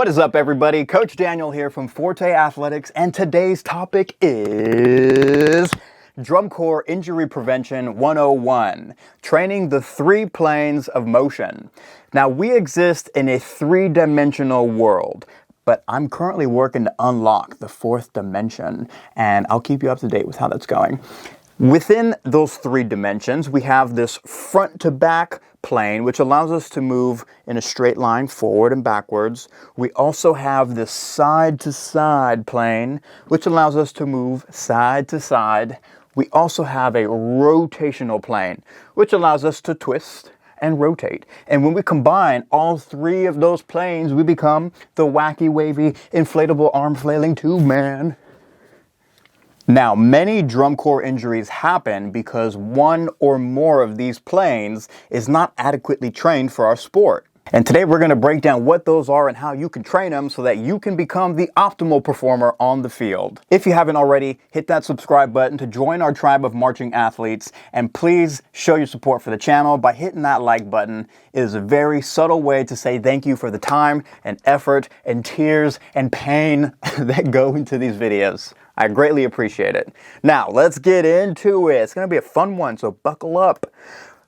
What is up, everybody? Coach Daniel here from Forte Athletics, and today's topic is Drum Corps Injury Prevention 101, training the three planes of motion. Now, we exist in a three-dimensional world, but I'm currently working to unlock the fourth dimension, and I'll keep you up to date with how that's going. Within those three dimensions, we have this front to back plane, which allows us to move in a straight line forward and backwards. We also have this side to side plane, which allows us to move side to side. We also have a rotational plane, which allows us to twist and rotate. And when we combine all three of those planes, we become the wacky, wavy, inflatable arm flailing tube man. Now, many drum corps injuries happen because one or more of these planes is not adequately trained for our sport. And today we're going to break down what those are and how you can train them so that you can become the optimal performer on the field. If you haven't already, hit that subscribe button to join our tribe of marching athletes, and please show your support for the channel by hitting that like button. It is a very subtle way to say thank you for the time and effort and tears and pain that go into these videos. I greatly appreciate it. Now, let's get into it. It's going to be a fun one, so buckle up.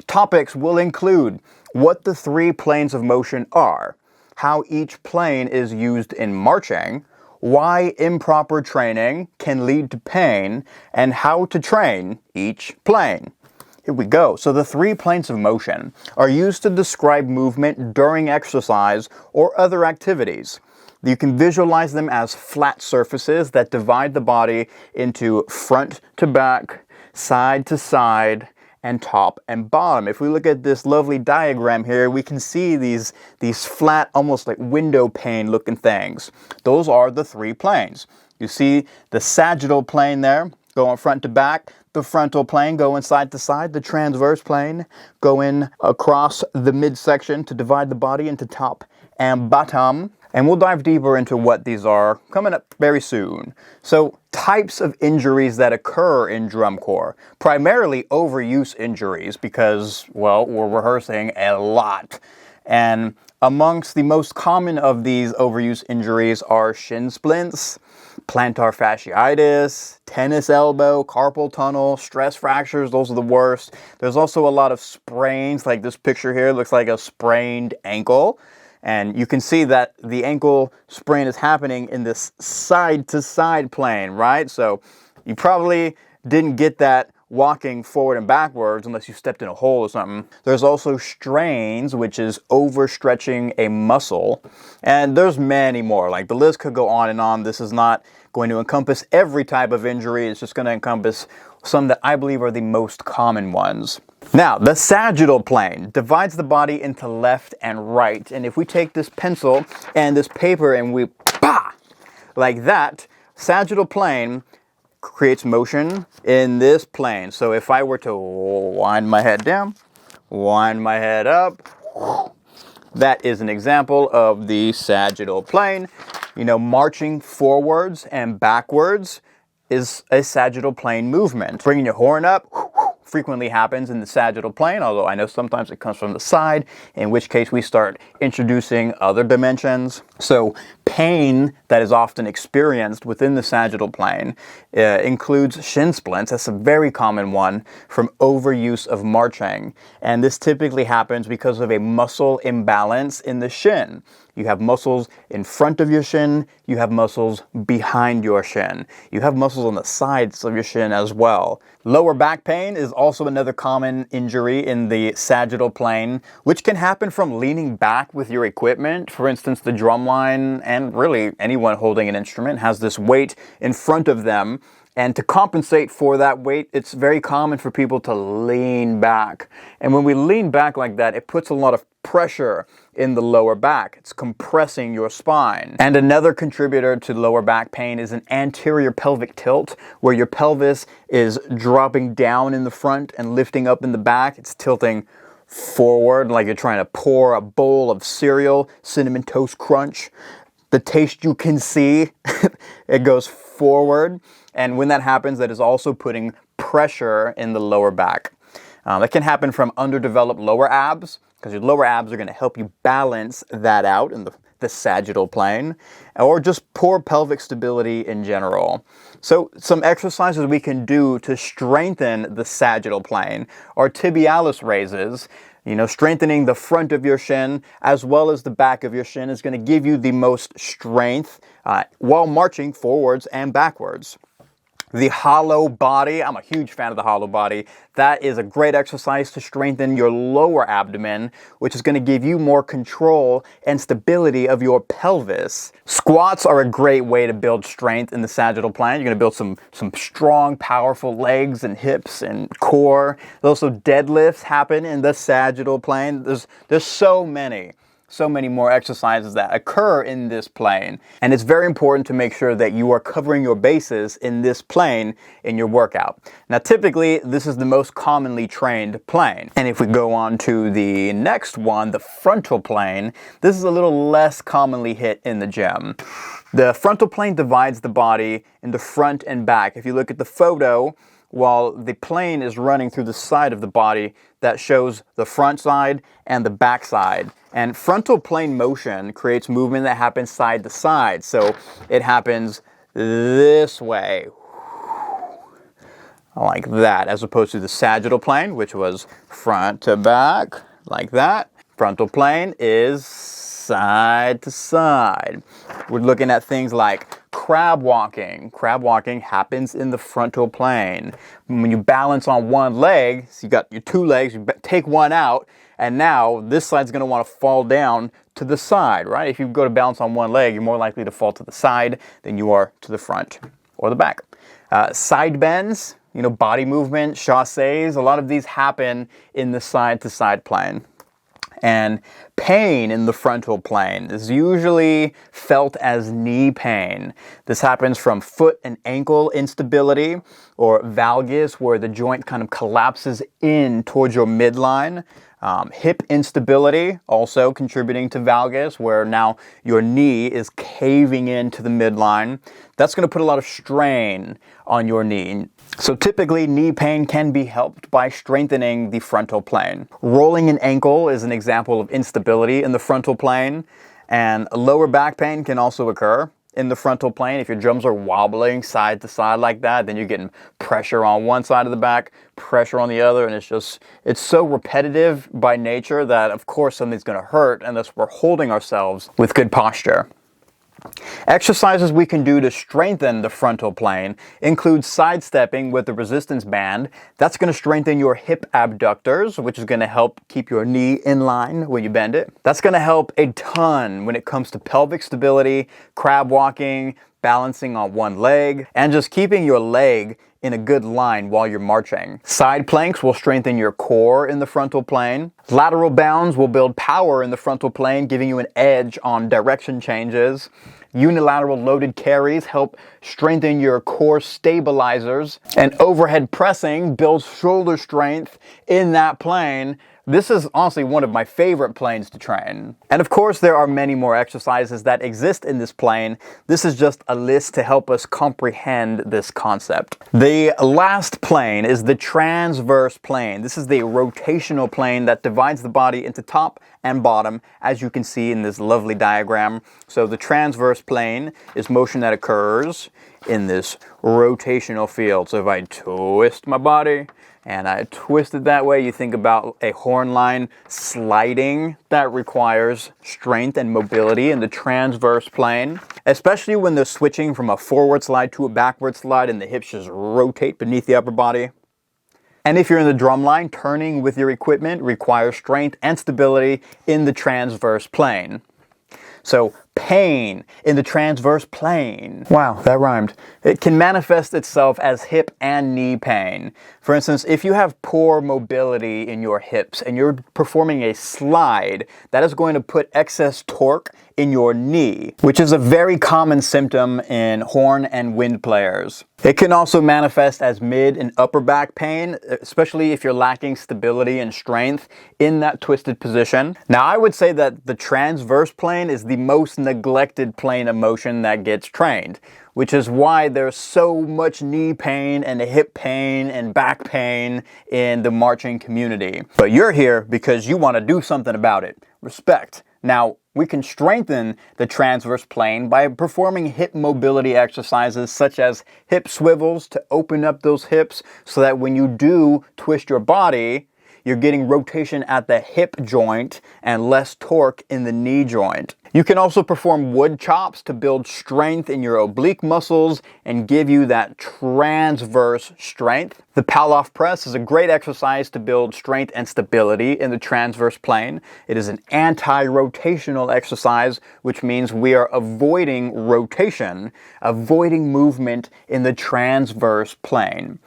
Topics will include what the three planes of motion are, how each plane is used in marching, why improper training can lead to pain, and how to train each plane. Here we go. So the three planes of motion are used to describe movement during exercise or other activities. You can visualize them as flat surfaces that divide the body into front to back, side to side, and top and bottom. If we look at this lovely diagram here, we can see these flat, almost like window pane looking things. Those are the three planes. You see the sagittal plane there, going front to back, the frontal plane going side to side, the transverse plane going across the midsection to divide the body into top and bottom. And we'll dive deeper into what these are coming up very soon. So, types of injuries that occur in drum corps. Primarily overuse injuries because, well, we're rehearsing a lot. And amongst the most common of these overuse injuries are shin splints, plantar fasciitis, tennis elbow, carpal tunnel, stress fractures. Those are the worst. There's also a lot of sprains, like this picture here looks like a sprained ankle. And you can see that the ankle sprain is happening in this side-to-side plane, right? So you probably didn't get that walking forward and backwards unless you stepped in a hole or something. There's also strains, which is overstretching a muscle. And there's many more. Like, the list could go on and on. This is not going to encompass every type of injury. It's just going to encompass some that I believe are the most common ones. Now, the sagittal plane divides the body into left and right. And if we take this pencil and this paper and we like that, sagittal plane creates motion in this plane. So if I were to wind my head down, wind my head up, that is an example of the sagittal plane. You know, marching forwards and backwards is a sagittal plane movement. Bringing your horn up frequently happens in the sagittal plane, although I know sometimes it comes from the side, in which case we start introducing other dimensions. So pain that is often experienced within the sagittal plane includes shin splints. That's a very common one from overuse of marching. And this typically happens because of a muscle imbalance in the shin. You have muscles in front of your shin, you have muscles behind your shin. You have muscles on the sides of your shin as well. Lower back pain is also another common injury in the sagittal plane, which can happen from leaning back with your equipment. For instance, the drum line, and really anyone holding an instrument, has this weight in front of them. And to compensate for that weight, it's very common for people to lean back. And when we lean back like that, it puts a lot of pressure in the lower back. It's compressing your spine. And another contributor to lower back pain is an anterior pelvic tilt, where your pelvis is dropping down in the front and lifting up in the back. It's tilting forward like you're trying to pour a bowl of cereal, Cinnamon Toast Crunch. The taste you can see, it goes forward. And when that happens, that is also putting pressure in the lower back. That can happen from underdeveloped lower abs, because your lower abs are going to help you balance that out, and the sagittal plane, or just poor pelvic stability in general. So some exercises we can do to strengthen the sagittal plane are tibialis raises. Strengthening the front of your shin as well as the back of your shin is going to give you the most strength while marching forwards and backwards. The hollow body, I'm a huge fan of the hollow body. That is a great exercise to strengthen your lower abdomen, which is going to give you more control and stability of your pelvis. Squats are a great way to build strength in the sagittal plane. You're going to build some strong, powerful legs and hips and core. Also, deadlifts happen in the sagittal plane. There's so many more exercises that occur in this plane. And it's very important to make sure that you are covering your bases in this plane in your workout. Now, typically, this is the most commonly trained plane. And if we go on to the next one, the frontal plane, this is a little less commonly hit in the gym. The frontal plane divides the body into front and back. If you look at the photo, while the plane is running through the side of the body, that shows the front side and the back side. And frontal plane motion creates movement that happens side to side. So it happens this way, like that, as opposed to the sagittal plane, which was front to back, like that. Frontal plane is side to side. We're looking at things like crab walking. Crab walking happens in the frontal plane. When you balance on one leg, so you got your two legs, you take one out, and now this side's going to want to fall down to the side, right? If you go to balance on one leg, you're more likely to fall to the side than you are to the front or the back. Side bends, body movement, chassés, a lot of these happen in the side-to-side plane. And pain in the frontal plane is usually felt as knee pain. This happens from foot and ankle instability or valgus, where the joint kind of collapses in towards your midline. Hip instability, also contributing to valgus, where now your knee is caving into the midline. That's going to put a lot of strain on your knee. So typically, knee pain can be helped by strengthening the frontal plane. Rolling an ankle is an example of instability in the frontal plane, and lower back pain can also occur in the frontal plane. If your drums are wobbling side to side like that, then you're getting pressure on one side of the back, pressure on the other, and it's so repetitive by nature that of course something's going to hurt unless we're holding ourselves with good posture. Exercises we can do to strengthen the frontal plane include sidestepping with the resistance band. That's going to strengthen your hip abductors, which is going to help keep your knee in line when you bend it. That's going to help a ton when it comes to pelvic stability, crab walking, balancing on one leg, and just keeping your leg in a good line while you're marching. Side planks will strengthen your core in the frontal plane. Lateral bounds will build power in the frontal plane, giving you an edge on direction changes. Unilateral loaded carries help strengthen your core stabilizers. And overhead pressing builds shoulder strength in that plane. This is honestly one of my favorite planes to train. And of course, there are many more exercises that exist in this plane. This is just a list to help us comprehend this concept. The last plane is the transverse plane. This is the rotational plane that divides the body into top and bottom, as you can see in this lovely diagram. So the transverse plane is motion that occurs in this rotational field. So if I twist my body, and I twist it that way, you think about a horn line sliding. That requires strength and mobility in the transverse plane, especially when they're switching from a forward slide to a backward slide and the hips just rotate beneath the upper body. And if you're in the drum line, turning with your equipment requires strength and stability in the transverse plane. So pain in the transverse plane. Wow, that rhymed. It can manifest itself as hip and knee pain. For instance, if you have poor mobility in your hips and you're performing a slide, that is going to put excess torque in your knee, which is a very common symptom in horn and wind players. It can also manifest as mid and upper back pain, especially if you're lacking stability and strength in that twisted position. Now, I would say that the transverse plane is the most neglected plane of motion that gets trained, which is why there's so much knee pain and hip pain and back pain in the marching community. But you're here because you want to do something about it. Respect. Now, We can strengthen the transverse plane by performing hip mobility exercises such as hip swivels to open up those hips so that when you do twist your body, you're getting rotation at the hip joint and less torque in the knee joint. You can also perform wood chops to build strength in your oblique muscles and give you that transverse strength. The Palloff press is a great exercise to build strength and stability in the transverse plane. It is an anti-rotational exercise, which means we are avoiding rotation, avoiding movement in the transverse plane.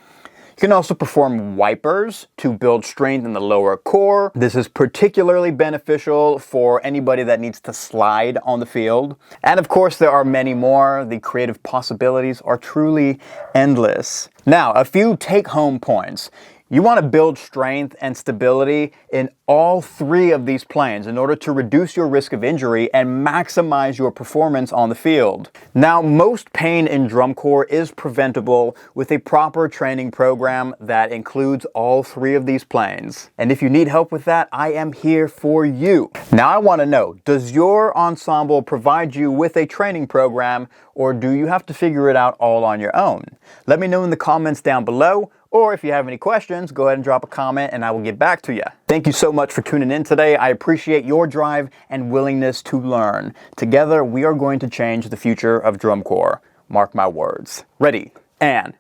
You can also perform wipers to build strength in the lower core. This is particularly beneficial for anybody that needs to slide on the field. And of course, there are many more. The creative possibilities are truly endless. Now, a few take-home points. You want to build strength and stability in all three of these planes in order to reduce your risk of injury and maximize your performance on the field. Now, most pain in drum corps is preventable with a proper training program that includes all three of these planes. And if you need help with that, I am here for you. Now, I want to know, does your ensemble provide you with a training program, or do you have to figure it out all on your own? Let me know in the comments down below. Or if you have any questions, go ahead and drop a comment and I will get back to you. Thank you so much for tuning in today. I appreciate your drive and willingness to learn. Together, we are going to change the future of drum corps. Mark my words. Ready, and